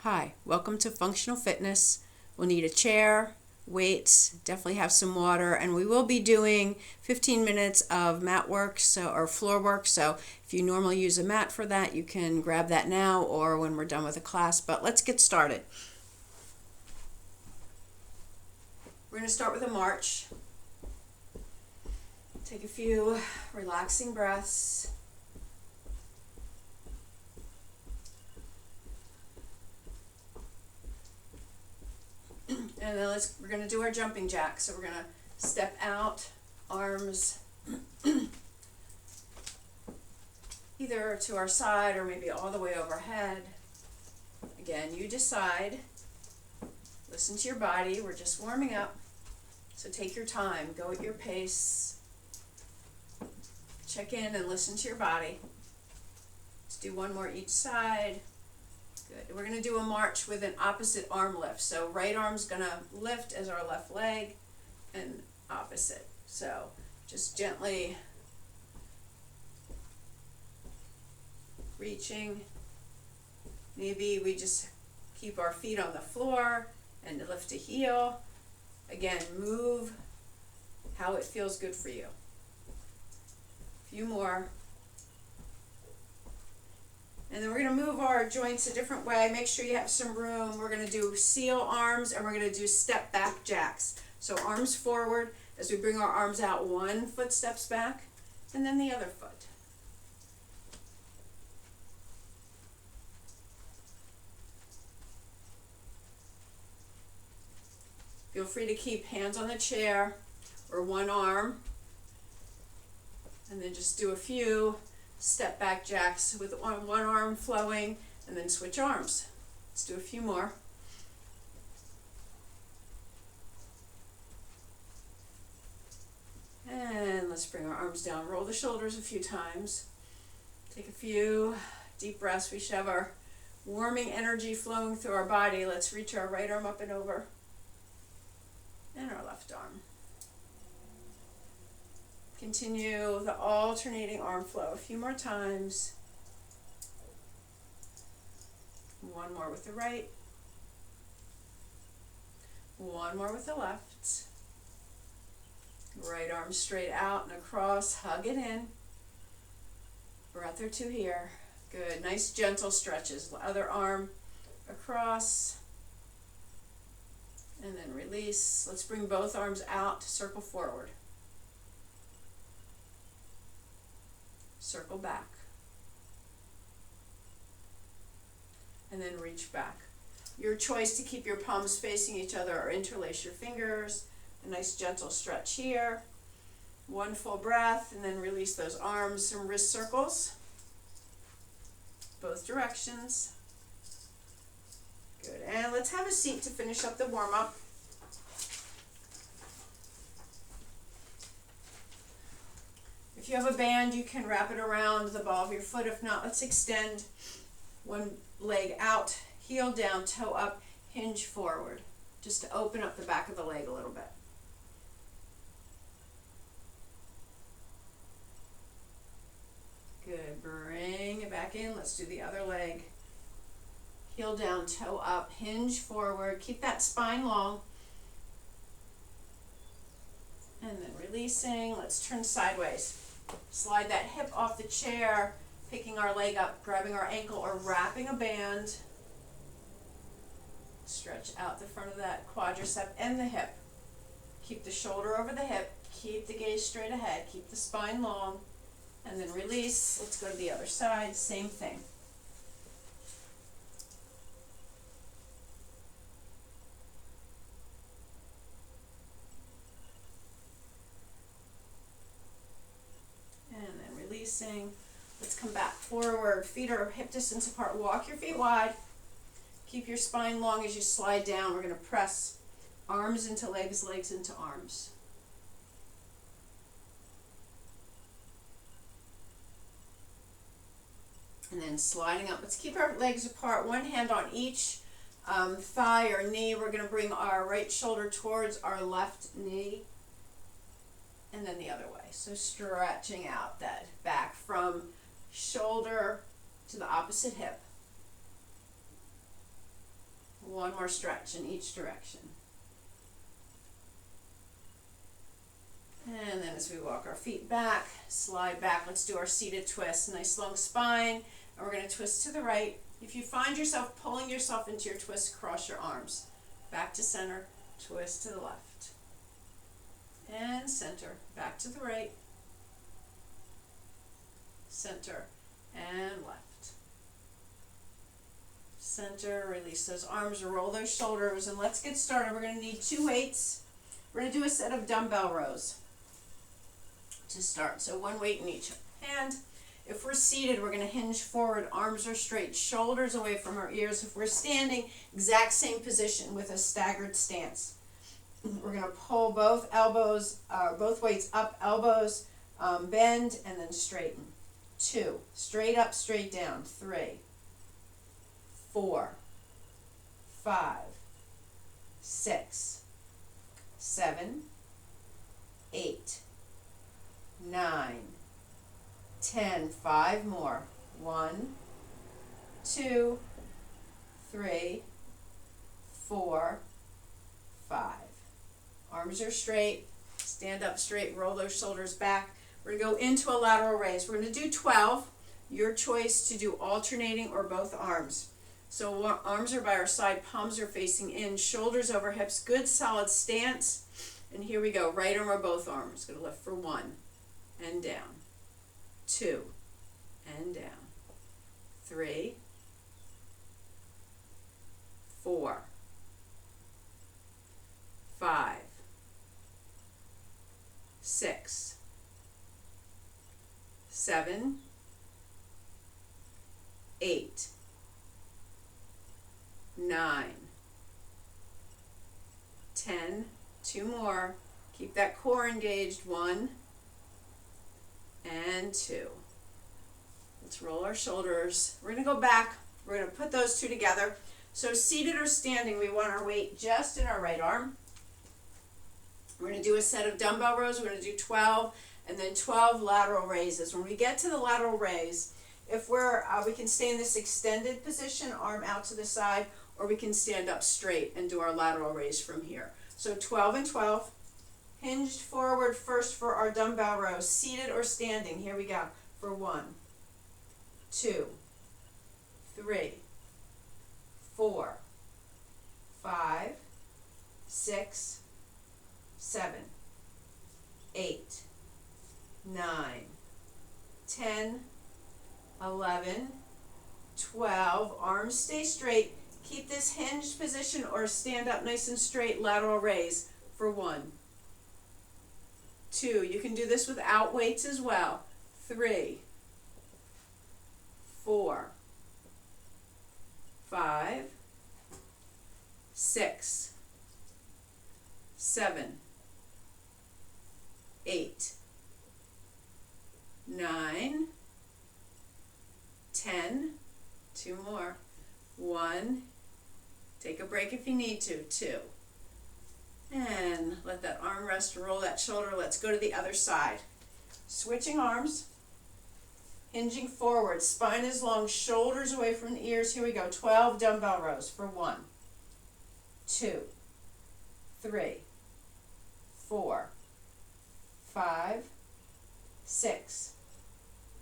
Hi, welcome to Functional Fitness. We'll need a chair, weights, definitely have some water, and we will be doing 15 minutes of mat work or floor work. So if you normally use a mat for that, you can grab that now or when we're done with the class. But let's get started. We're going to start with a march. Take a few relaxing breaths. And then we're going to do our jumping jack. So we're going to step out, arms either to our side or maybe all the way overhead. Again, you decide. Listen to your body. We're just warming up. So take your time. Go at your pace. Check in and listen to your body. Let's do one more each side. Good. We're going to do a march with an opposite arm lift. So right arm's going to lift as our left leg and opposite. So just gently reaching. Maybe we just keep our feet on the floor and lift a heel. Again, move how it feels good for you. A few more. And then we're going to move our joints a different way. Make sure you have some room. We're going to do seal arms and we're going to do step back jacks. So arms forward. As we bring our arms out, one foot steps back and then the other foot. Feel free to keep hands on the chair or one arm. And then just do a few step back jacks with one arm flowing and then switch arms. Let's do a few more. And let's bring our arms down, roll the shoulders a few times. Take a few deep breaths. We should have our warming energy flowing through our body. Let's reach our right arm up and over and our left arm. Continue the alternating arm flow a few more times. One more with the right. One more with the left. Right arm straight out and across. Hug it in. Breath or two here. Good. Nice gentle stretches. Other arm across. And then release. Let's bring both arms out. Circle forward. Circle back. And then reach back. Your choice to keep your palms facing each other or interlace your fingers. A nice gentle stretch here. One full breath and then release those arms. Some wrist circles. Both directions. Good. And let's have a seat to finish up the warm-up. If you have a band, you can wrap it around the ball of your foot. If not, let's extend one leg out, heel down, toe up, hinge forward, just to open up the back of the leg a little bit. Good. Bring it back in. Let's do the other leg. Heel down, toe up, hinge forward. Keep that spine long. And then releasing. Let's turn sideways. Slide that hip off the chair, picking our leg up, grabbing our ankle or wrapping a band. Stretch out the front of that quadricep and the hip. Keep the shoulder over the hip. Keep the gaze straight ahead. Keep the spine long. And then release. Let's go to the other side. Same thing. Releasing. Let's come back forward. Feet are hip distance apart. Walk your feet wide. Keep your spine long as you slide down. We're going to press arms into legs, legs into arms. And then sliding up. Let's keep our legs apart. One hand on each thigh or knee. We're going to bring our right shoulder towards our left knee. And then the other way. So stretching out that back from shoulder to the opposite hip. One more stretch in each direction. And then as we walk our feet back, slide back, let's do our seated twist. Nice long spine, and we're going to twist to the right. If you find yourself pulling yourself into your twist, cross your arms. Back to center, twist to the left. And center, back to the right. Center, and left. Center, release those arms, roll those shoulders, and let's get started. We're going to need 2 weights. We're going to do a set of dumbbell rows to start. So 1 weight in each hand. If we're seated, we're going to hinge forward, arms are straight, shoulders away from our ears. If we're standing, exact same position with a staggered stance. We're going to pull both weights up, elbows, bend, and then straighten. 2, straight up, straight down. 3, 4, 5, 6, 7, 8, 9, 10, 5 more. 1, 2, 3, 4, 5. Arms are straight, stand up straight, roll those shoulders back. We're going to go into a lateral raise. We're going to do 12. Your choice to do alternating or both arms. So arms are by our side, palms are facing in, shoulders over hips, good solid stance. And here we go, right arm or both arms. Going to lift for 1 and down, 2 and down, 3, 4, 5, 6, 7, 8, 9, 10, 2 more. Keep that core engaged. 1 and 2. Let's roll our shoulders. We're going to go back. We're going to put those 2 together. So seated or standing, we want our weight just in our right arm. We're going to do a set of dumbbell rows. We're going to do 12 and then 12 lateral raises. When we get to the lateral raise, if we can stay in this extended position, arm out to the side, or we can stand up straight and do our lateral raise from here. So 12 and 12. Hinged forward first for our dumbbell rows, seated or standing. Here we go. For 1, 2, 3, 4, 5, 6, 7, 8, 9, 10, 11, 12. Arms stay straight. Keep this hinged position or stand up nice and straight. Lateral raise for 1, 2. You can do this without weights as well. 3, 4, 5, 6, 7, 8, 9, 10, 2 more. 1, take a break if you need to. 2, and let that arm rest, roll that shoulder. Let's go to the other side. Switching arms, hinging forward, spine is long, shoulders away from the ears. Here we go, 12 dumbbell rows for 1, 2, 3, 4, 5, 6,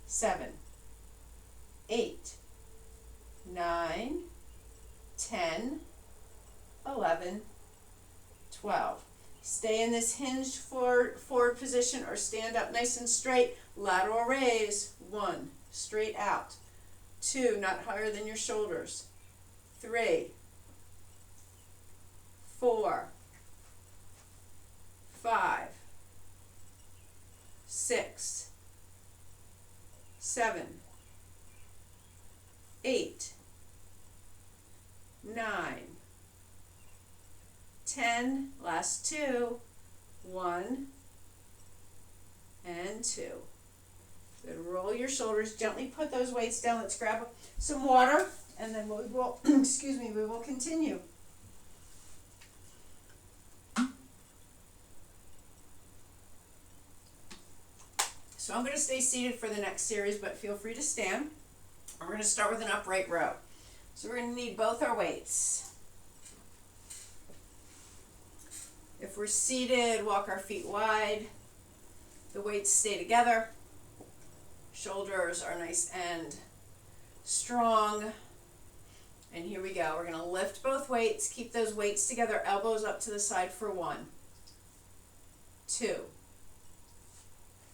7, 8, 9, 10, 11, 12. Stay in this hinged forward position or stand up nice and straight. Lateral raise. 1, straight out. 2, not higher than your shoulders. 3, 4, 5, 6, 7, 8, 9, 10, last 2, 1 and 2. Good. Roll your shoulders, gently put those weights down. Let's grab some water and then we will we will continue. So I'm going to stay seated for the next series, but feel free to stand. We're going to start with an upright row. So we're going to need both our weights. If we're seated, walk our feet wide. The weights stay together. Shoulders are nice and strong. And here we go. We're going to lift both weights. Keep those weights together. Elbows up to the side for 1, 2,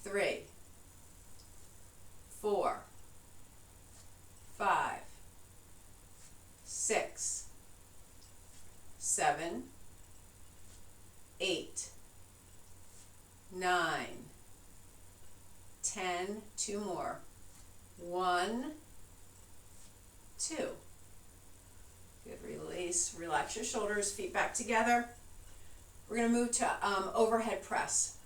3, 4, 5, 6, 7, 8, 9, 10, 2 more. 1, 2. Good, release. Relax your shoulders, feet back together. We're going to move to overhead press.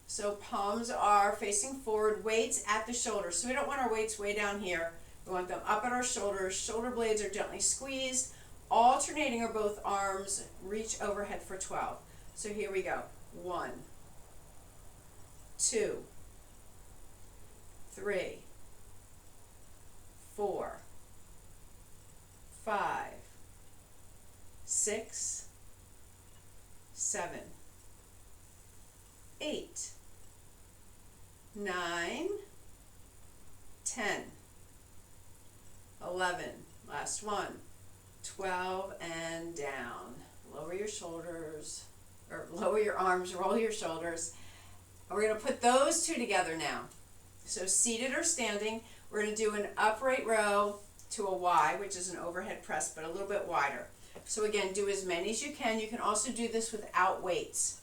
So palms are facing forward, weights at the shoulders. So we don't want our weights way down here. We want them up at our shoulders. Shoulder blades are gently squeezed. Alternating or both arms reach overhead for 12. So here we go. 1, 2, 3, 4, 5, 6, 7, 8, 9, 10, 11, last one, 12, and down. Lower your shoulders, or lower your arms, roll your shoulders. And we're going to put those two together now. So seated or standing, we're going to do an upright row to a Y, which is an overhead press, but a little bit wider. So again, do as many as you can. You can also do this without weights.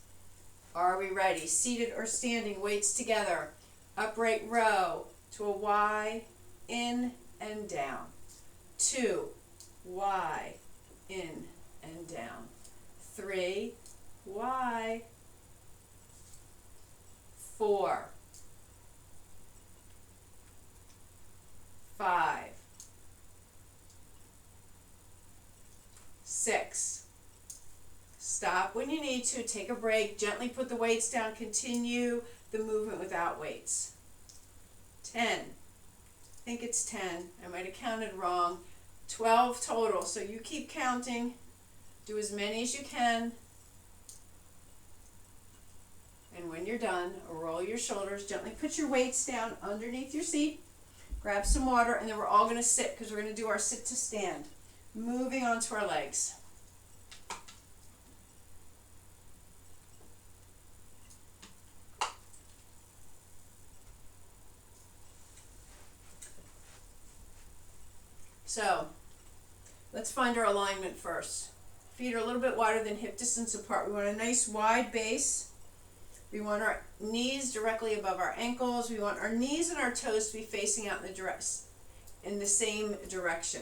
Are we ready? Seated or standing, weights together. Upright row to a Y, in and down. 2, Y, in and down. 3, Y. 4, 5, 6. Stop when you need to. Take a break. Gently put the weights down. Continue the movement without weights. 10. I think it's 10. I might have counted wrong. 12 total. So you keep counting. Do as many as you can. And when you're done, roll your shoulders. Gently put your weights down underneath your seat. Grab some water, and then we're all going to sit because we're going to do our sit to stand. Moving on to our legs. So, let's find our alignment first. Feet are a little bit wider than hip distance apart. We want a nice wide base. We want our knees directly above our ankles. We want our knees and our toes to be facing out in the same direction.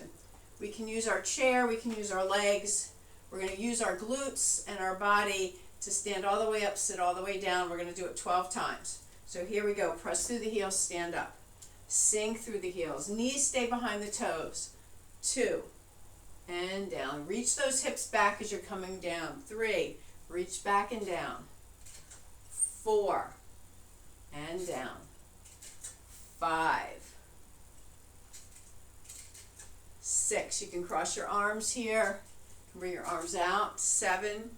We can use our chair, we can use our legs. We're going to use our glutes and our body to stand all the way up, sit all the way down. We're going to do it 12 times. So here we go. Press through the heels, stand up. Sink through the heels. Knees stay behind the toes. 2, and down. Reach those hips back as you're coming down. 3, reach back and down. 4, and down. 5, 6. You can cross your arms here. Bring your arms out. 7,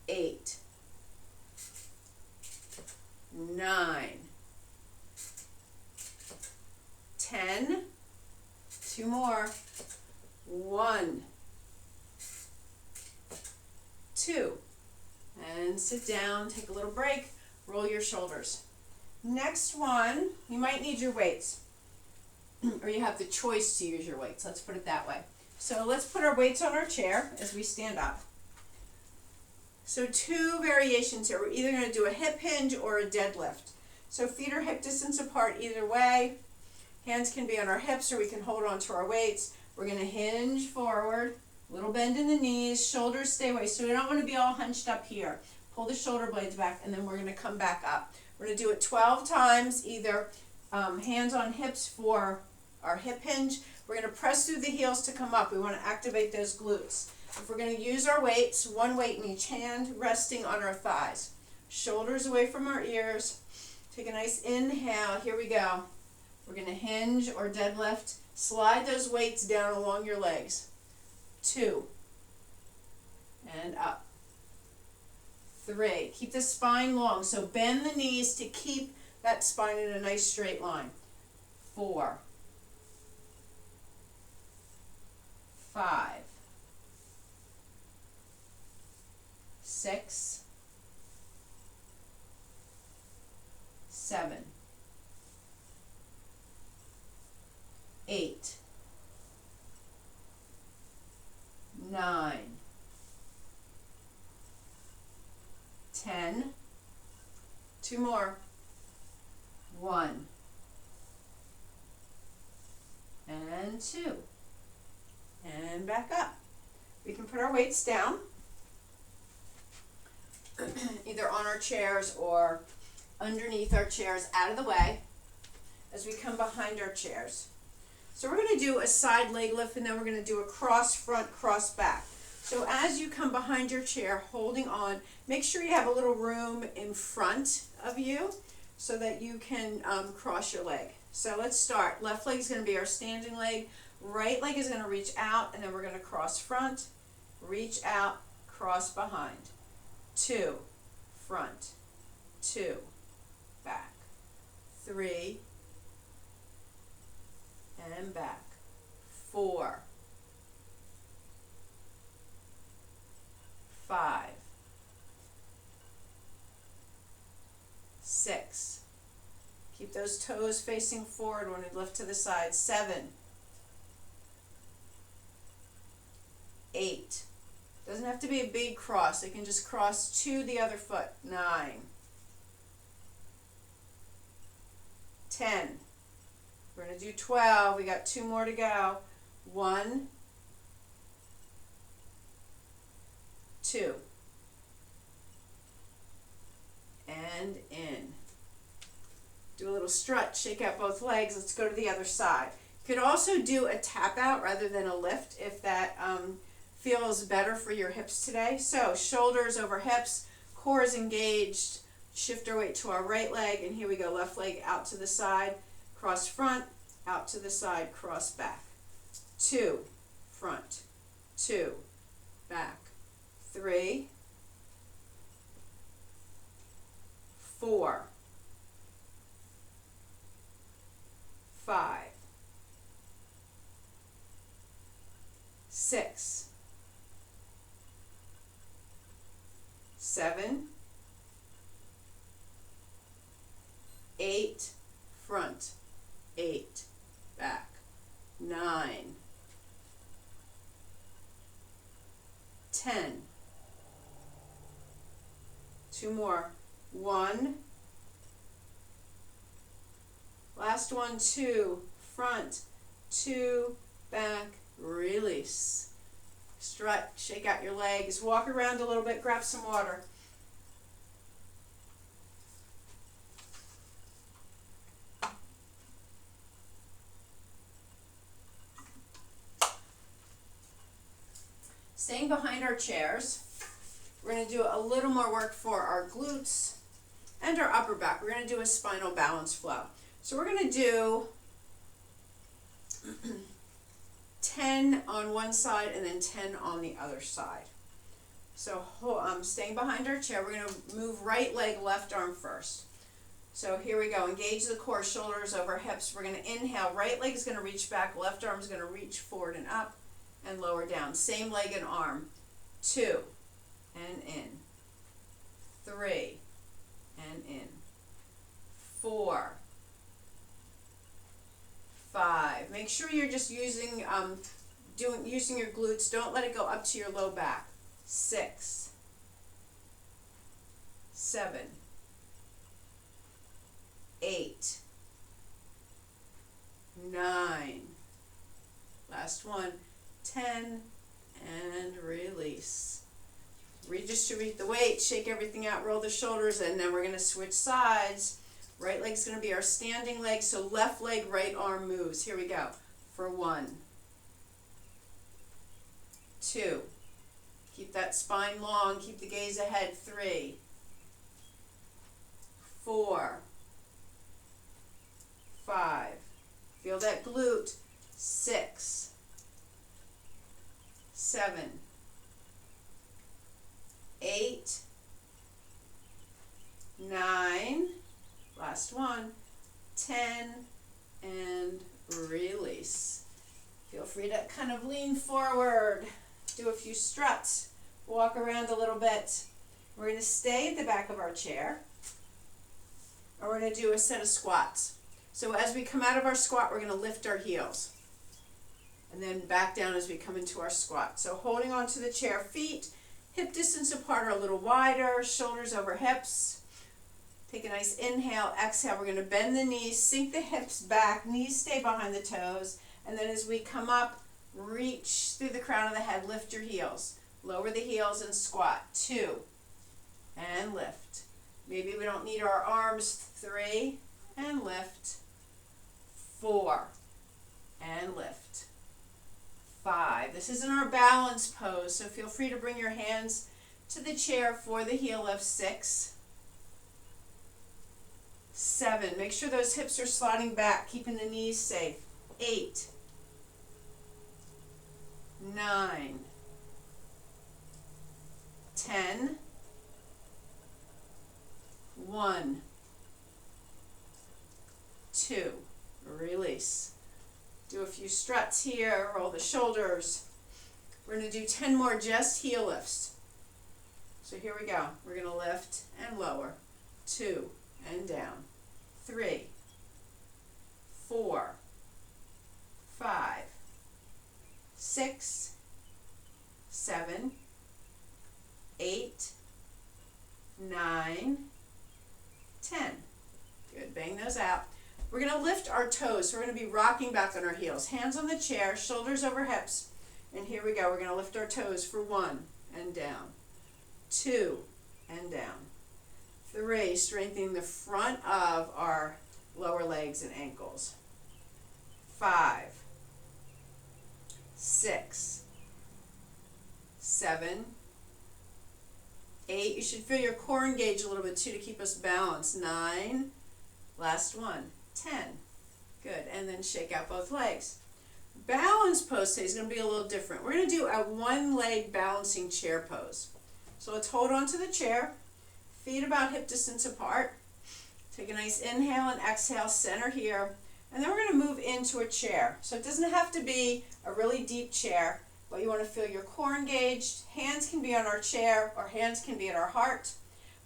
8, 9, 10. 2 more. 1, 2. And sit down, take a little break, roll your shoulders. Next one, you might need your weights, or you have the choice to use your weights. Let's put it that way. So let's put our weights on our chair as we stand up. So 2 variations here. We're either going to do a hip hinge or a deadlift. So feet are hip distance apart either way. Hands can be on our hips or we can hold on to our weights. We're going to hinge forward. Little bend in the knees, shoulders stay away. So we don't want to be all hunched up here. Pull the shoulder blades back, and then we're going to come back up. We're going to do it 12 times, either hands on hips for our hip hinge. We're going to press through the heels to come up. We want to activate those glutes. If we're going to use our weights, 1 weight in each hand, resting on our thighs. Shoulders away from our ears. Take a nice inhale. Here we go. We're going to hinge or deadlift. Slide those weights down along your legs. 2, and up. 3. Keep the spine long, so bend the knees to keep that spine in a nice straight line. 4, 5, 6, 7, 8, 9, 10, 2 more, 1, and 2, and back up. We can put our weights down, either on our chairs or underneath our chairs, out of the way, as we come behind our chairs. So we're going to do a side leg lift, and then we're going to do a cross front, cross back. So as you come behind your chair, holding on, make sure you have a little room in front of you so that you can cross your leg. So let's start. Left leg is going to be our standing leg. Right leg is going to reach out, and then we're going to cross front, reach out, cross behind. 2, front, 2, back, 3, and back, 4, 5, 6. Keep those toes facing forward when we lift to the side. 7, 8. Doesn't have to be a big cross. It can just cross to the other foot. 9, 10. We're going to do 12. We got 2 more to go. 1, 2, and in. Do a little strut, shake out both legs. Let's go to the other side. You could also do a tap out rather than a lift if that feels better for your hips today. So shoulders over hips, core is engaged. Shift our weight to our right leg, and here we go. Left leg out to the side, cross front, out to the side, cross back. 2, front, 2, back. 3, 4, 5, 6, 7, 8, front, 8, back, 9, 10, 2 more, 1, last one, 2, front, 2, back, release. Strut, shake out your legs, walk around a little bit, grab some water. Staying behind our chairs, we're going to do a little more work for our glutes and our upper back. We're going to do a spinal balance flow. So we're going to do 10 on one side and then 10 on the other side. So staying behind our chair, we're going to move right leg, left arm first. So here we go. Engage the core, shoulders over hips. We're going to inhale. Right leg is going to reach back. Left arm is going to reach forward and up and lower down. Same leg and arm. 2 and in. 3 and in. 4, 5. Make sure you're just using using your glutes. Don't let it go up to your low back. 6, 7, 8, 9. Last one. 10 and release. Redistribute the weight, shake everything out, roll the shoulders, and then we're going to switch sides. Right leg's going to be our standing leg, so left leg, right arm moves. Here we go. For 1, 2. Keep that spine long, keep the gaze ahead. 3, 4, 5. Feel that glute. 6, 7, 8, 9, last one, 10, and release. Feel free to kind of lean forward, do a few struts, walk around a little bit. We're going to stay at the back of our chair, and we're going to do a set of squats. So as we come out of our squat, we're going to lift our heels, and then back down as we come into our squat. So holding onto the chair, feet hip distance apart or a little wider, shoulders over hips. Take a nice inhale, exhale. We're going to bend the knees, sink the hips back, knees stay behind the toes. And then as we come up, reach through the crown of the head, lift your heels. Lower the heels and squat. 2, and lift. Maybe we don't need our arms. 3, and lift. 4, and lift. 5. This isn't our balance pose, so feel free to bring your hands to the chair for the heel lift. 6, 7. Make sure those hips are sliding back, keeping the knees safe. 8, 9, 10, 1, 2. Release. Do a few struts here, roll the shoulders. We're going to do 10 more just heel lifts. So here we go. We're going to lift and lower. 2, and down. 3, 4, 5, 6, 7, 8, 9, 10. Good. Bang those out. We're going to lift our toes. So we're going to be rocking back on our heels. Hands on the chair, shoulders over hips. And here we go. We're going to lift our toes for 1, and down. 2, and down. 3, strengthening the front of our lower legs and ankles. 5, 6, 7, 8. You should feel your core engage a little bit too to keep us balanced. 9, last one. 10. Good. And then shake out both legs. Balance pose today is going to be a little different. We're going to do a one-leg balancing chair pose. So let's hold on to the chair. Feet about hip distance apart. Take a nice inhale and exhale, center here. And then we're going to move into a chair. So it doesn't have to be a really deep chair, but you want to feel your core engaged. Hands can be on our chair or hands can be at our heart.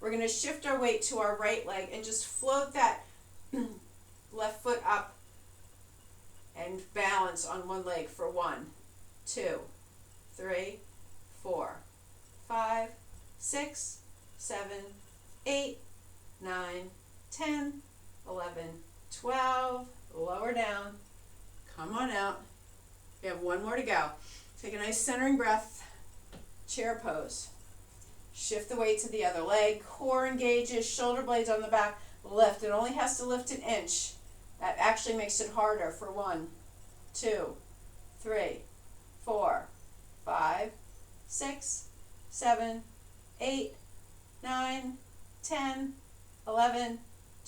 We're going to shift our weight to our right leg and just float that left foot up and balance on one leg for 1, 2, 3, 4, 5, 6, 7, 8, 9, 10, 11, 12. Lower down. Come on out. We have 1 more to go. Take a nice centering breath. Chair pose. Shift the weight to the other leg. Core engages. Shoulder blades on the back. Lift. It only has to lift an inch. That actually makes it harder for 1, 2, 3, 4, 5, 6, 7, 8, 9, 10, 11,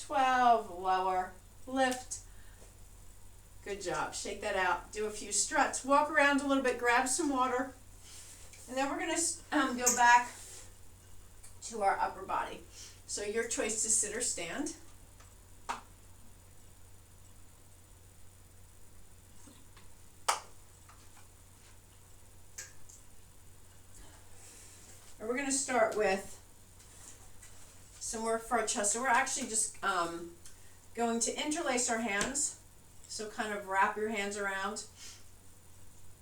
12. Lower. Lift. Good job. Shake that out. Do a few struts. Walk around a little bit. Grab some water. And then we're going to go back to our upper body. So your choice to sit or stand. And we're going to start with some work for our chest. So we're actually just going to interlace our hands. So kind of wrap your hands around,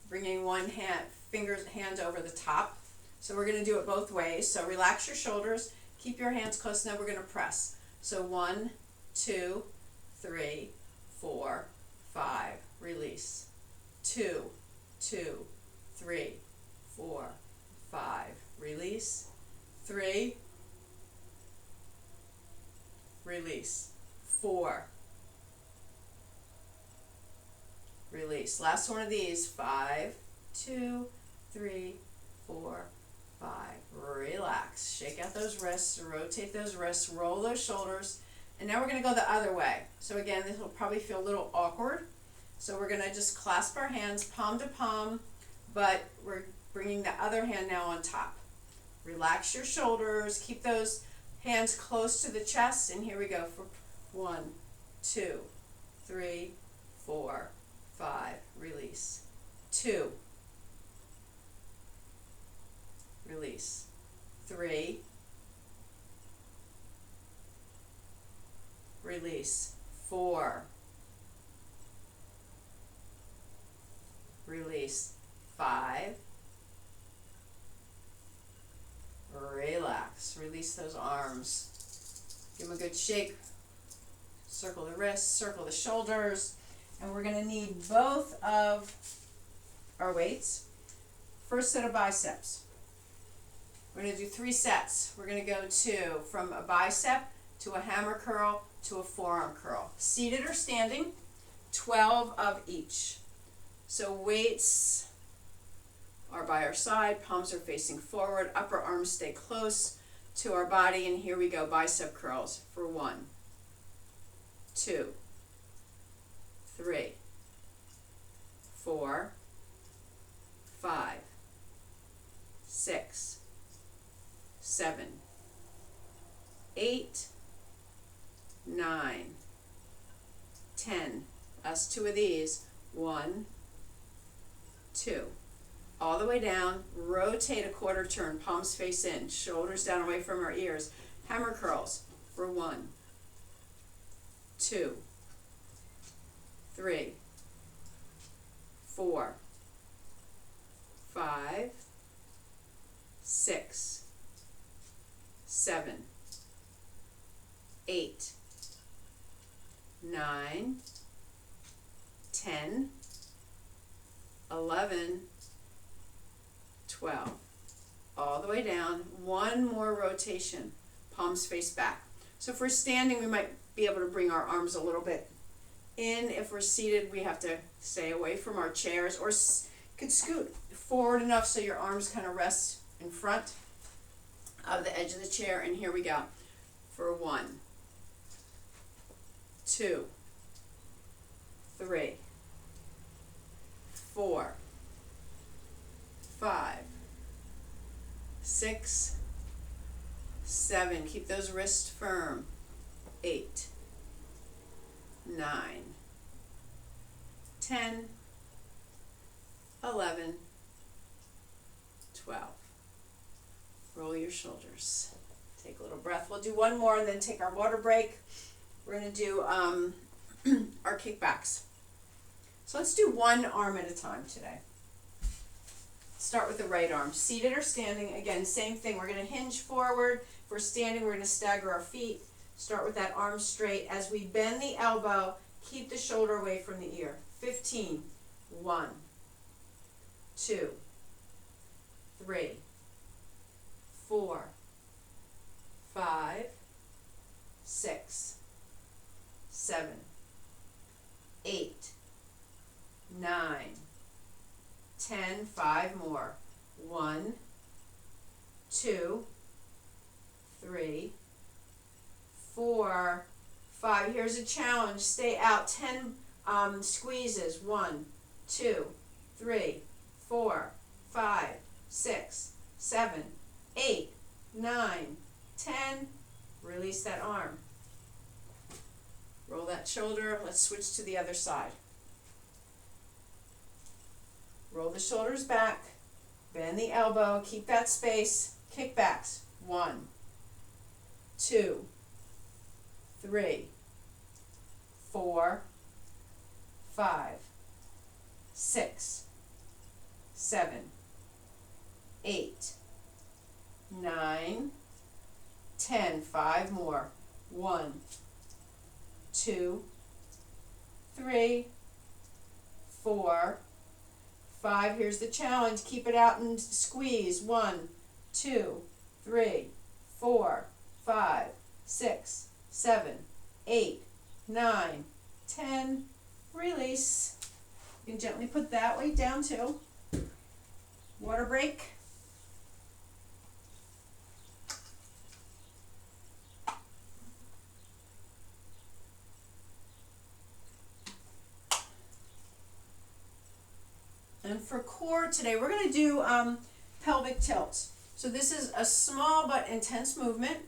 bringing one hand over the top. So we're going to do it both ways. So relax your shoulders, keep your hands close, and then we're going to press. So 1, 2, 3, 4, 5, release. 2, 2, 3, 4, 5, release. 3, release. 4, release. Last one of these. 5, 2, 3, 4, 5. Relax. Shake out those wrists, rotate those wrists, roll those shoulders. And now we're going to go the other way. So again, this will probably feel a little awkward. So we're going to just clasp our hands palm to palm, but we're bringing the other hand now on top. Relax your shoulders. Keep those hands close to the chest. And here we go for 1, 2, 3, 4, 5. Release. 2. Release. 3. Release. 4. Release. 5. Relax. Release those arms. Give them a good shake. Circle the wrists, circle the shoulders. And we're going to need both of our weights. First set of biceps. We're going to do 3 sets. We're going to go from a bicep to a hammer curl to a forearm curl. Seated or standing, 12 of each. So weights are by our side, palms are facing forward, upper arms stay close to our body, and here we go, bicep curls for 1, 2, 3, 4, 5, 6, 7, 8, 9, 10. Us 2 of these. 1, 2. All the way down, rotate a quarter turn, palms face in, shoulders down away from our ears. Hammer curls for 1, 2, 3, 4, 5, 6, 7, 8, 9, 10, 11, 12. All the way down. One more rotation. Palms face back. So if we're standing, we might be able to bring our arms a little bit in. If we're seated, we have to stay away from our chairs, or could scoot forward enough so your arms kind of rest in front of the edge of the chair. And here we go for 1, 2, 3, 4, 5, 6, 7. Keep those wrists firm. 8, 9, 10, 11, 12. Roll your shoulders. Take a little breath. We'll do one more and then take our water break. We're going to do our kickbacks. So let's do one arm at a time today. Start with the right arm. Seated or standing, again, same thing. We're going to hinge forward. If we're standing, we're going to stagger our feet. Start with that arm straight. As we bend the elbow, keep the shoulder away from the ear. 15. 1, 2, 3, 4, 5, 6, 7, 8, 9, 10, 5 more. 1, 2, 3, 4, 5. Here's a challenge. Stay out. 10 squeezes. 1, 2, 3, 4, 5, 6, 7, 8, 9, 10. Release that arm. Roll that shoulder. Let's switch to the other side. Roll the shoulders back. Bend the elbow. Keep that space. Kickbacks. 1, 2, 3, 4, 5, 6, 7, 8, 9, 10. 5 more. 1, 2, 3, 4, 5. Here's the challenge. Keep it out and squeeze. 1, 2, 3, 4, 5, 6, 7, 8, 9, 10. Release. You can gently put that weight down too. Water break. And for core today, we're going to do pelvic tilts. So this is a small but intense movement.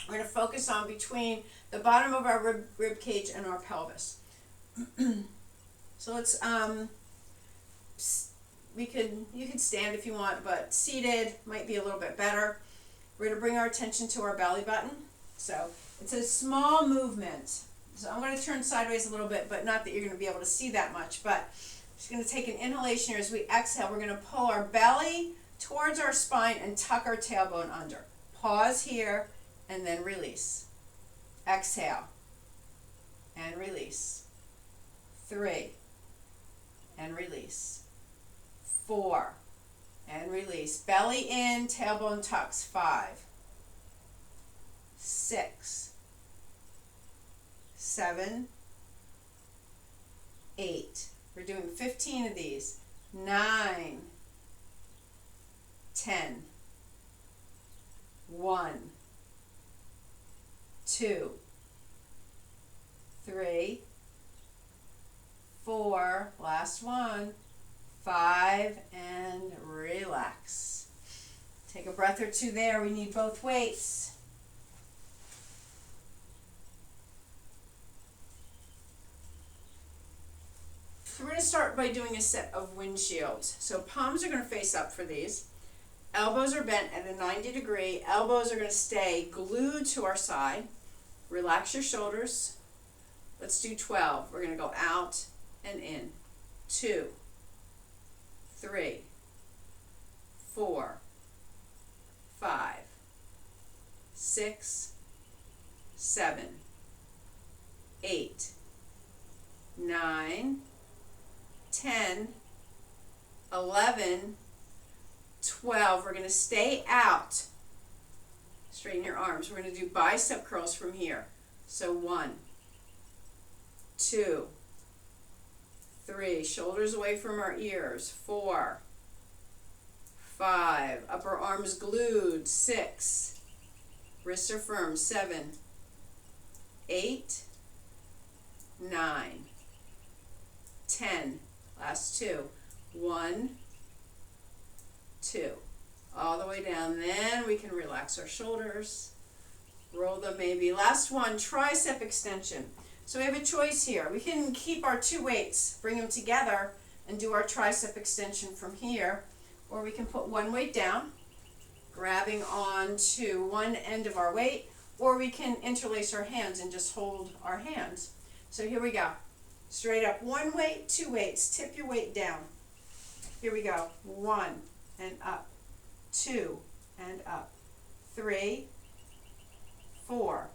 We're going to focus on between the bottom of our rib cage and our pelvis. So let's you could stand if you want, but seated might be a little bit better. We're going to bring our attention to our belly button. So it's a small movement. So I'm going to turn sideways a little bit, but not that you're going to be able to see that much. But just going to take an inhalation here. As we exhale, we're going to pull our belly towards our spine and tuck our tailbone under. Pause here and then release. Exhale and release. 3 and release. 4 and release. Belly in, tailbone tucks. 5, 6, 7, 8. We're doing 15 of these. 9, 10. 1, 2, 3, 4. Last one. 5, and relax. Take a breath or two there. We need both weights. So we're going to start by doing a set of windshields. So palms are going to face up for these. Elbows are bent at a 90 degree. Elbows are going to stay glued to our side. Relax your shoulders. Let's do 12. We're going to go out and in. 2, 3, 4, 5, 6, 7, 8, 9, 10, 11, 12. We're going to stay out. Straighten your arms. We're going to do bicep curls from here. So 1, 2, 3, shoulders away from our ears. 4, 5, upper arms glued. 6, wrists are firm. 7, 8, 9, 10. Last 2. 1, 2. All the way down. Then we can relax our shoulders. Roll them maybe. Last one, tricep extension. So we have a choice here. We can keep our 2 weights, bring them together, and do our tricep extension from here. Or we can put 1 weight down, grabbing on to one end of our weight, or we can interlace our hands and just hold our hands. So here we go. Straight up. 1 weight, 2 weights. Tip your weight down. Here we go. 1 and up. 2 and up. 3, 4,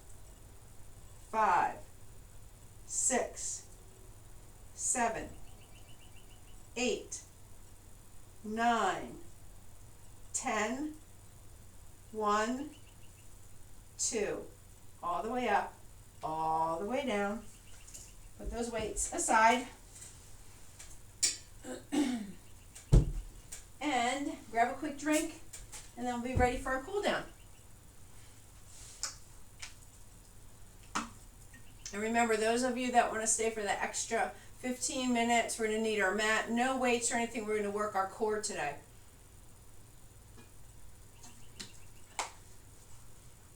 5, 6, 7, 8, 9, 10, 1, 2. All the way up, all the way down. Put those weights aside. And grab a quick drink, and then we'll be ready for our cool down. And remember, those of you that want to stay for the extra 15 minutes, we're going to need our mat. No weights or anything. We're going to work our core today.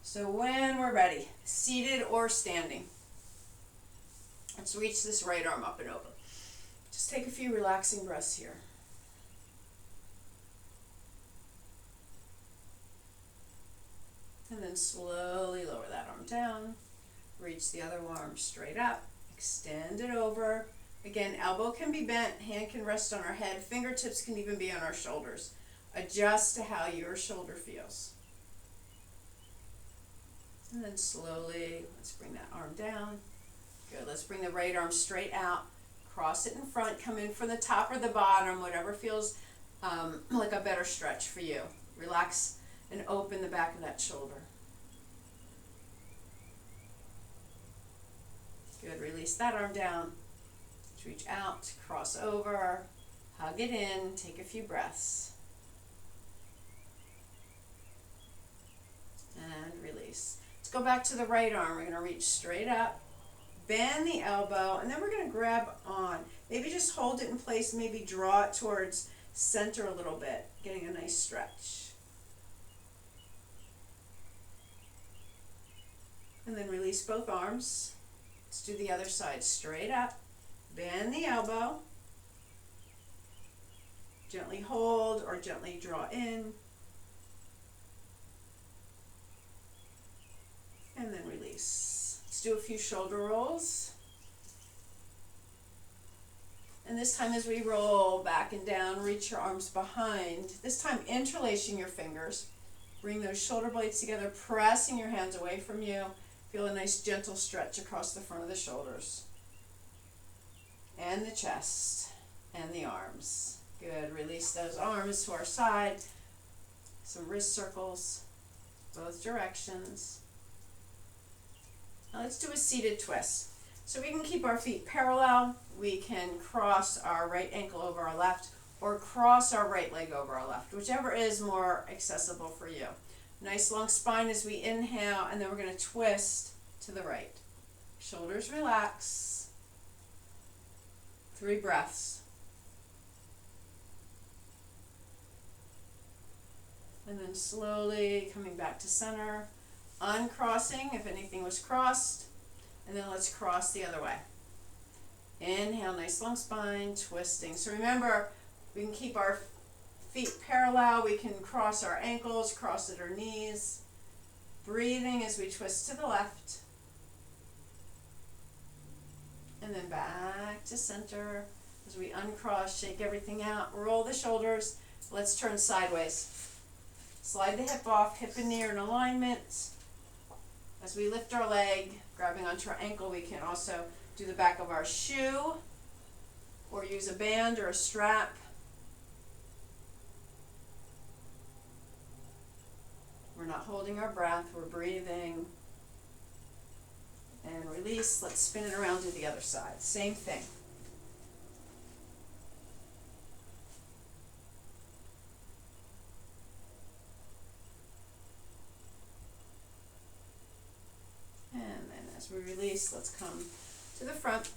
So when we're ready, seated or standing, let's reach this right arm up and over. Just take a few relaxing breaths here. And then slowly lower that arm down. Reach the other arm straight up. Extend it over. Again, elbow can be bent, hand can rest on our head, fingertips can even be on our shoulders. Adjust to how your shoulder feels. And then slowly, let's bring that arm down. Good, let's bring the right arm straight out. Cross it in front, come in from the top or the bottom, whatever feels like a better stretch for you. Relax and open the back of that shoulder. Good, release that arm down. Reach out, cross over, hug it in, take a few breaths. And release. Let's go back to the right arm. We're going to reach straight up, bend the elbow, and then we're going to grab on. Maybe just hold it in place, maybe draw it towards center a little bit, getting a nice stretch. And then release both arms. Let's do the other side. Straight up. Bend the elbow. Gently hold or gently draw in. And then release. Let's do a few shoulder rolls. And this time as we roll back and down, reach your arms behind. This time interlacing your fingers. Bring those shoulder blades together, pressing your hands away from you. Feel a nice gentle stretch across the front of the shoulders. And the chest. And the arms. Good. Release those arms to our side. Some wrist circles. Both directions. Now let's do a seated twist. So we can keep our feet parallel. We can cross our right ankle over our left or cross our right leg over our left, whichever is more accessible for you. Nice long spine as we inhale, and then we're going to twist to the right. Shoulders relax. 3 breaths. And then slowly coming back to center, uncrossing if anything was crossed. And then let's cross the other way. Inhale, nice long spine, twisting. So remember, we can keep our feet parallel. We can cross our ankles, cross at our knees. Breathing as we twist to the left. And then back to center. As we uncross, shake everything out, roll the shoulders. Let's turn sideways. Slide the hip off, hip and knee are in alignment. As we lift our leg, grabbing onto our ankle, we can also do the back of our shoe or use a band or a strap. We're not holding our breath, we're breathing. And release, let's spin it around to the other side. Same thing. As we release, let's come to the front.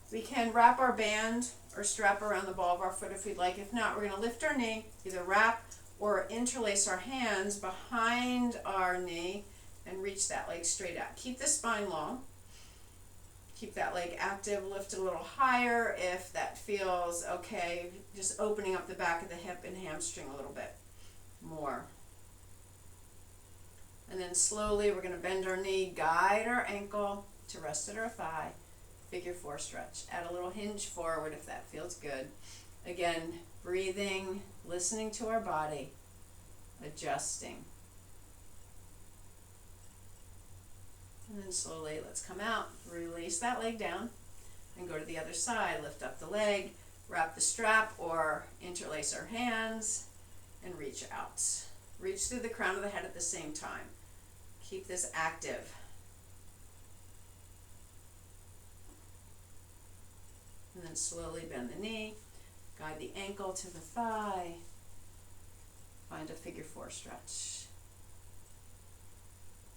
We can wrap our band or strap around the ball of our foot if we'd like. If not, we're going to lift our knee, either wrap or interlace our hands behind our knee and reach that leg straight out. Keep the spine long. Keep that leg active. Lift it a little higher if that feels okay. Just opening up the back of the hip and hamstring a little bit more. And then slowly we're going to bend our knee, guide our ankle to rest at our thigh. Figure 4 stretch. Add a little hinge forward if that feels good. Again, breathing, listening to our body, adjusting. And then slowly let's come out, release that leg down, and go to the other side. Lift up the leg, wrap the strap or interlace our hands, and reach out. Reach through the crown of the head at the same time. Keep this active. And then slowly bend the knee, guide the ankle to the thigh. Find a figure 4 stretch.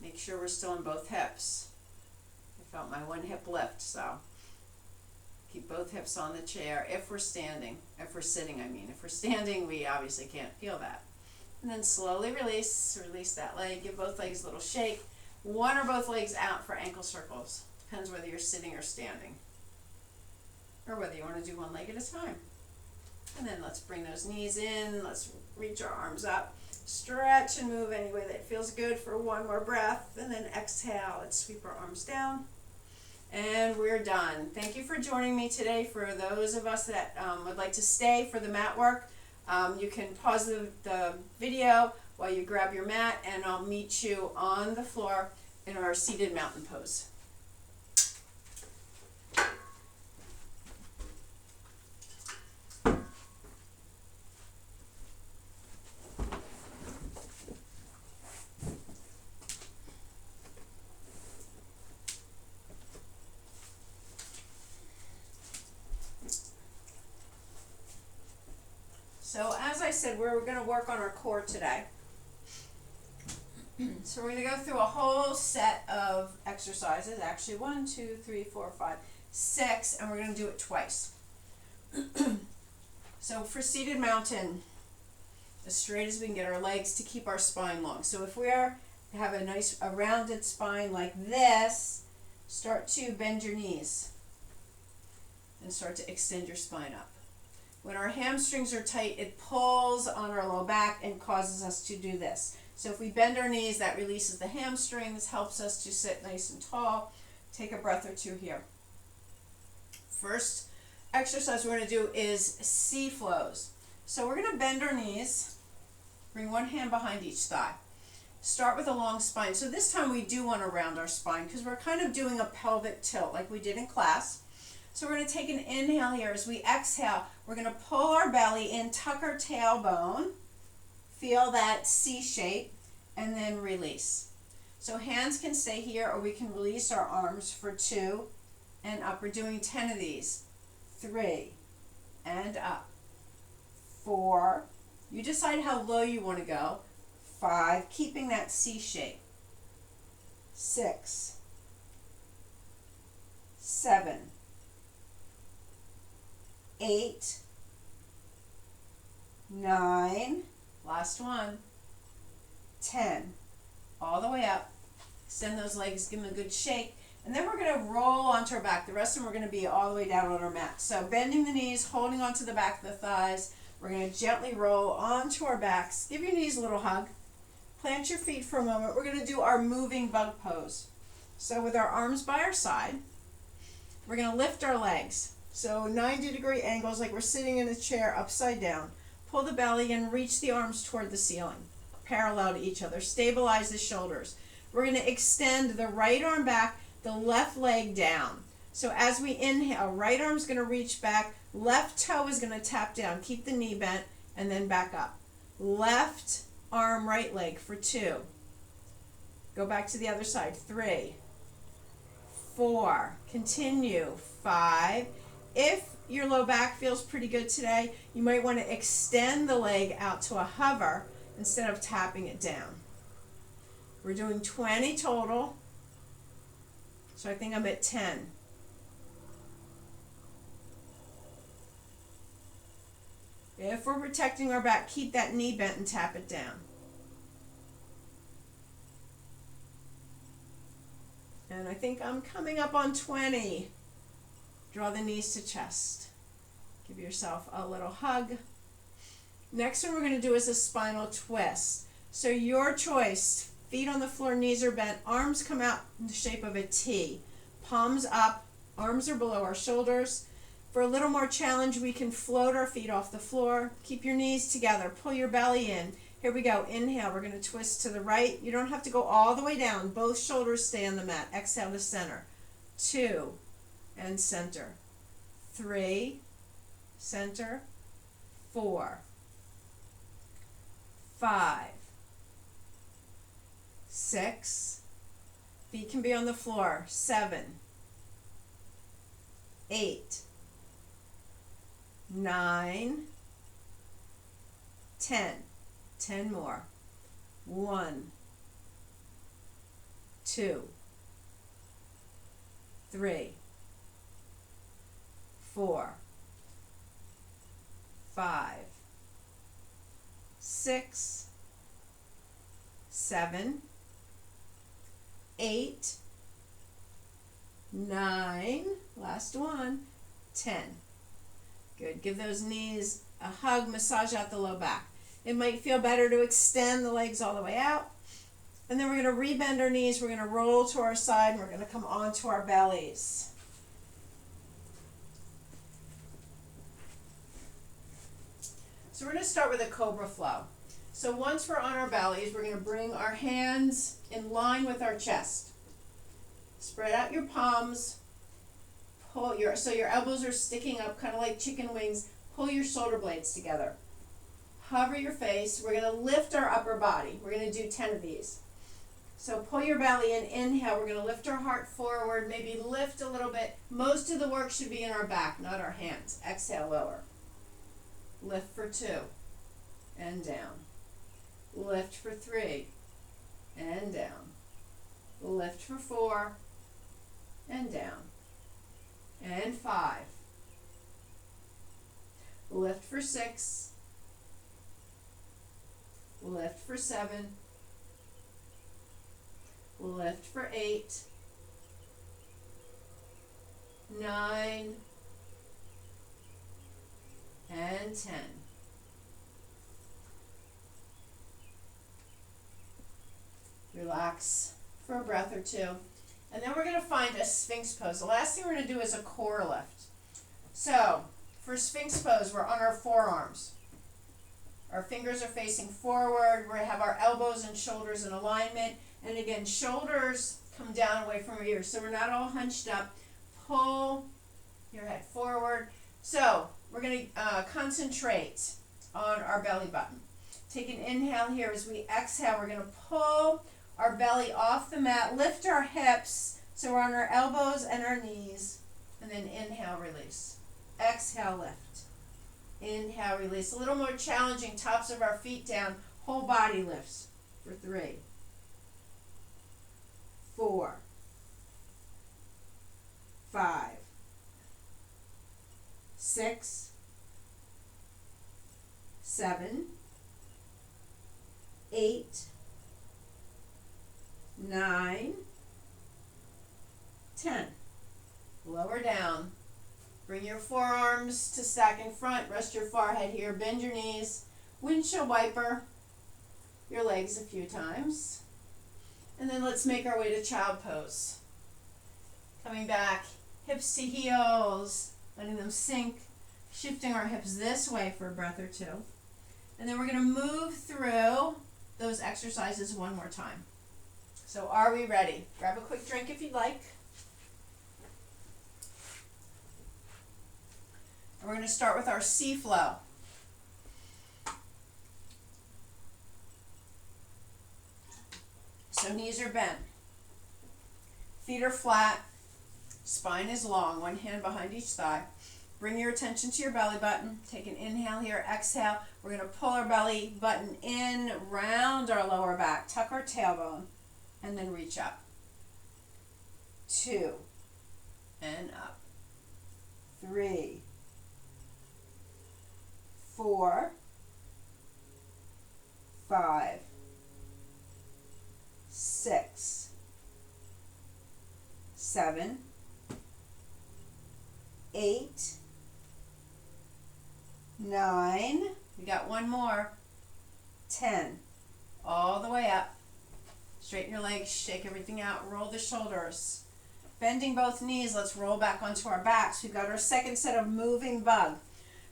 Make sure we're still in both hips. I felt my one hip lift, so keep both hips on the chair if we're standing. If we're sitting, I mean. If we're standing, we obviously can't feel that. And then slowly release that leg. Give both legs a little shake. One or both legs out for ankle circles. Depends whether you're sitting or standing. Or whether you want to do one leg at a time. And then let's bring those knees in. Let's reach our arms up. Stretch and move any way that feels good for one more breath. And then exhale. Let's sweep our arms down. And we're done. Thank you for joining me today. For those of us that would like to stay for the mat work, you can pause the video while you grab your mat, and I'll meet you on the floor in our seated mountain pose. So as I said, we're going to work on our core today. So we're going to go through a whole set of exercises, actually 1, 2, 3, 4, 5, 6, and we're going to do it twice. So for seated mountain, as straight as we can get our legs to keep our spine long. So if we are have a rounded spine like this, start to bend your knees and start to extend your spine up. When our hamstrings are tight, it pulls on our low back and causes us to do this. So if we bend our knees, that releases the hamstrings, helps us to sit nice and tall. Take a breath or two here. First exercise we're going to do is C flows. So we're going to bend our knees, bring one hand behind each thigh. Start with a long spine. So this time we do want to round our spine because we're kind of doing a pelvic tilt like we did in class. So we're going to take an inhale here. As we exhale, we're going to pull our belly in, tuck our tailbone, feel that C shape, and then release. So hands can stay here, or we can release our arms for 2 and up. We're doing 10 of these. 3 and up. 4. You decide how low you want to go. 5, keeping that C shape. 6, 7, 8, 9, last one, 10, all the way up. Extend those legs, give them a good shake, and then we're going to roll onto our back. The rest of them are going to be all the way down on our mat. So bending the knees, holding onto the back of the thighs. We're going to gently roll onto our backs. Give your knees a little hug. Plant your feet for a moment. We're going to do our moving bug pose. So with our arms by our side, we're going to lift our legs. So 90-degree angles like we're sitting in a chair upside down. Pull the belly and reach the arms toward the ceiling, parallel to each other. Stabilize the shoulders. We're going to extend the right arm back, the left leg down. So as we inhale, right arm's going to reach back, left toe is going to tap down. Keep the knee bent and then back up. Left arm, right leg for 2. Go back to the other side. 3, 4, continue. 5. If your low back feels pretty good today, you might want to extend the leg out to a hover instead of tapping it down. We're doing 20 total, so I think I'm at 10. If we're protecting our back, keep that knee bent and tap it down. And I think I'm coming up on 20. Draw the knees to chest. Give yourself a little hug. Next one we're going to do is a spinal twist. So your choice. Feet on the floor, knees are bent, arms come out in the shape of a T. Palms up, arms are below our shoulders. For a little more challenge, we can float our feet off the floor. Keep your knees together, pull your belly in. Here we go. Inhale, we're going to twist to the right. You don't have to go all the way down. Both shoulders stay on the mat. Exhale to center. 2 and center. 3, center. 4, 5, 6, feet can be on the floor. 7, 8, 9, 10. 10 more. 1, 2, 3, 4, 5, 6, 7, 8, 9, last one, 10. Good. Give those knees a hug, massage out the low back. It might feel better to extend the legs all the way out. And then we're going to rebend our knees. We're going to roll to our side, and we're going to come onto our bellies. So we're going to start with a cobra flow. So once we're on our bellies, we're going to bring our hands in line with our chest. Spread out your palms. So your elbows are sticking up, kind of like chicken wings. Pull your shoulder blades together. Hover your face. We're going to lift our upper body. We're going to do 10 of these. So pull your belly in. Inhale. We're going to lift our heart forward. Maybe lift a little bit. Most of the work should be in our back, not our hands. Exhale, lower. Lift for 2 and down. Lift for 3 and down. Lift for 4 and down. And 5. Lift for 6. Lift for 7. Lift for 8, 9, and 10. Relax for a breath or two. And then we're going to find a Sphinx pose. The last thing we're going to do is a core lift. So, for Sphinx pose, we're on our forearms. Our fingers are facing forward. We have our elbows and shoulders in alignment. And again, shoulders come down away from our ears. So we're not all hunched up. Pull your head forward. So, we're going to concentrate on our belly button. Take an inhale here. As we exhale, we're going to pull our belly off the mat. Lift our hips so we're on our elbows and our knees. And then inhale, release. Exhale, lift. Inhale, release. A little more challenging. Tops of our feet down. Whole body lifts for 3, 4, 5, 6, 7, 8, 9, 10. Lower down. Bring your forearms to stack in front. Rest your forehead here. Bend your knees. Windshield wiper your legs a few times. And then let's make our way to child pose. Coming back, hips to heels, letting them sink, shifting our hips this way for a breath or two. And then we're going to move through those exercises one more time. So are we ready? Grab a quick drink if you'd like. And we're going to start with our C flow. So knees are bent. Feet are flat. Spine is long. One hand behind each thigh. Bring your attention to your belly button. Take an inhale here. Exhale. We're going to pull our belly button in, round our lower back. Tuck our tailbone. And then reach up. 2. And up. 3. 4. 5. 6. 7. 8. 9. We got one more. 10. All the way up. Straighten your legs, shake everything out, roll the shoulders. Bending both knees, let's roll back onto our backs. We've got our second set of moving bug.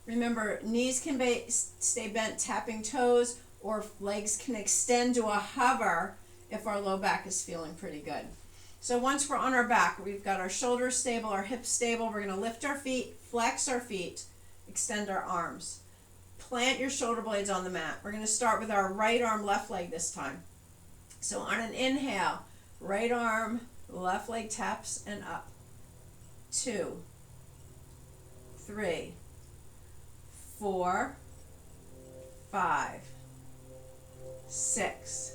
Remember, knees can stay bent, tapping toes, or legs can extend to a hover if our low back is feeling pretty good. So once we're on our back, we've got our shoulders stable, our hips stable. We're going to lift our feet, flex our feet, extend our arms. Plant your shoulder blades on the mat. We're going to start with our right arm, left leg this time. So on an inhale, right arm, left leg taps and up. 2, 3, 4, 5, 6,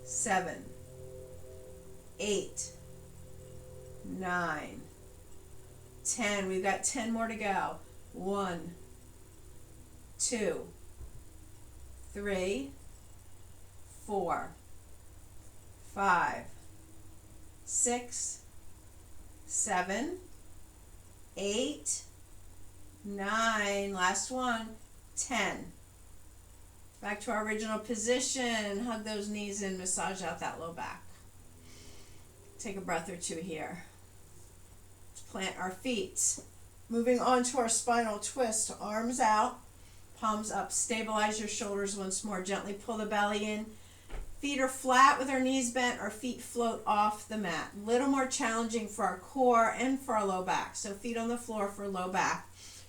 7, 8, 9, 10. We've got 10 more to go. 1, 2, 3, 4, 5, 6, 7, 8, 9. Last one. 10. Back to our original position. Hug those knees in. Massage out that low back. Take a breath or two here. Let's plant our feet. Moving on to our spinal twist. Arms out. Palms up. Stabilize your shoulders once more. Gently pull the belly in. Feet are flat with our knees bent. Our feet float off the mat. A little more challenging for our core and for our low back. So feet on the floor for low back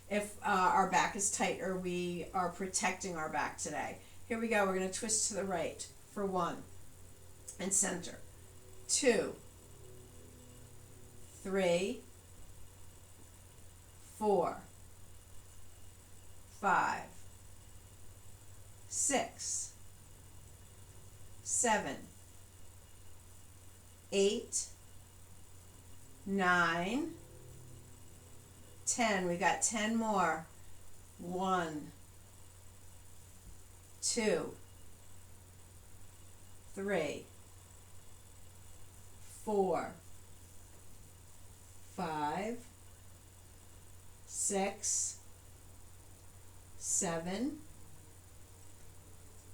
if our back is tight or we are protecting our back today. Here we go. We're going to twist to the right for 1 and center. 2, 3, 4, 5, 6, 7, 8, 9, 10. We got 10 more. 1, 2, 3, 4, 5, 6, 7,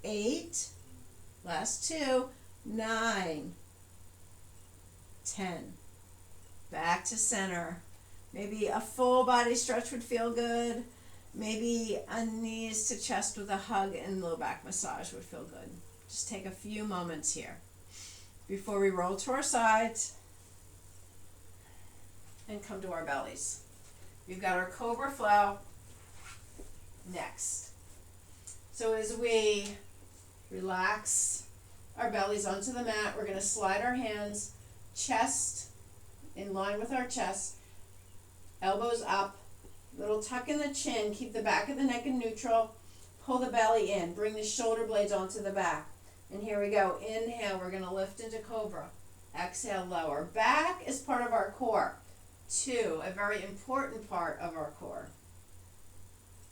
8, last 2, 9, 10. Back to center. Maybe a full body stretch would feel good. Maybe a knees to chest with a hug and low back massage would feel good. Just take a few moments here before we roll to our sides and come to our bellies. We've got our cobra flow next. So as we relax our bellies onto the mat, we're going to slide our hands, chest in line with our chest, elbows up, little tuck in the chin, keep the back of the neck in neutral, pull the belly in, bring the shoulder blades onto the back. And here we go. Inhale, we're going to lift into cobra. Exhale, lower. Back is part of our core. 2, a very important part of our core.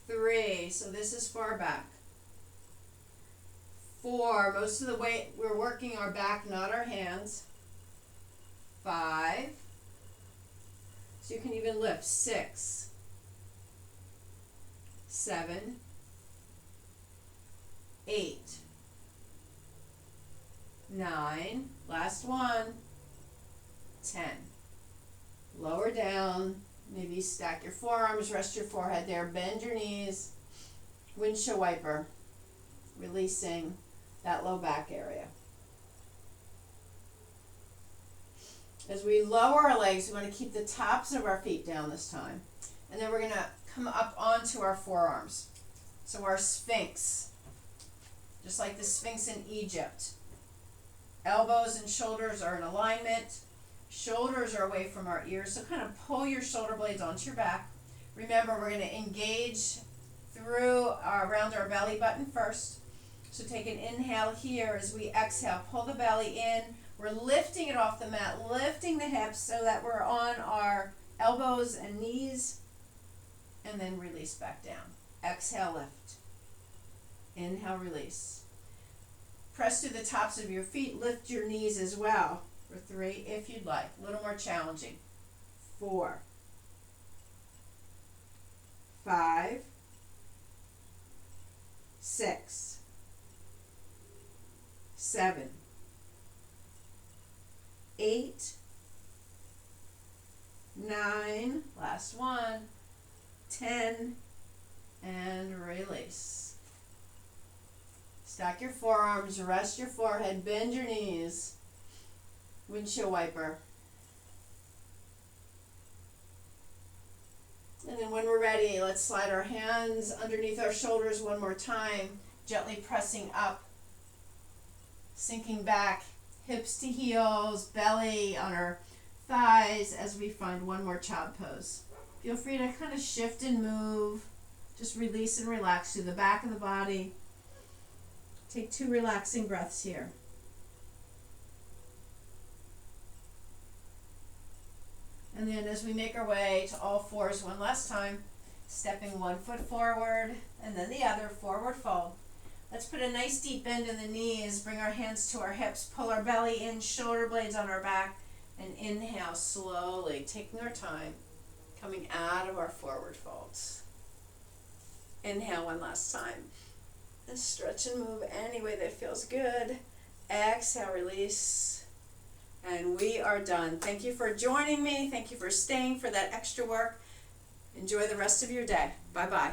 3, so this is far back. 4, most of the weight we're working our back, not our hands. 5, so you can even lift. 6, 7, 8, 9, last one, 10. Lower down, maybe stack your forearms, rest your forehead there, bend your knees, windshield wiper, releasing that low back area. As we lower our legs, we want to keep the tops of our feet down this time. And then we're going to come up onto our forearms. So our sphinx, just like the sphinx in Egypt. Elbows and shoulders are in alignment. Shoulders are away from our ears, so kind of pull your shoulder blades onto your back. Remember, we're going to engage through around our belly button first. So take an inhale here as we exhale. Pull the belly in. We're lifting it off the mat, lifting the hips so that we're on our elbows and knees, and then release back down. Exhale, lift. Inhale, release. Press to the tops of your feet. Lift your knees as well. For 3, if you'd like. A little more challenging. 4, 5, 6, 7, 8, 9, last one, 10, and release. Stack your forearms, rest your forehead, bend your knees. Windshield wiper. And then when we're ready, let's slide our hands underneath our shoulders one more time, gently pressing up, sinking back, hips to heels, belly on our thighs as we find one more child pose. Feel free to kind of shift and move. Just release and relax through the back of the body. Take 2 relaxing breaths here. And then as we make our way to all fours one last time, stepping 1 foot forward and then the other, forward fold. Let's put a nice deep bend in the knees, bring our hands to our hips, pull our belly in, shoulder blades on our back, and inhale slowly, taking our time, coming out of our forward folds. Inhale one last time. And stretch and move any way that feels good. Exhale, release. And we are done. Thank you for joining me. Thank you for staying for that extra work. Enjoy the rest of your day. Bye-bye.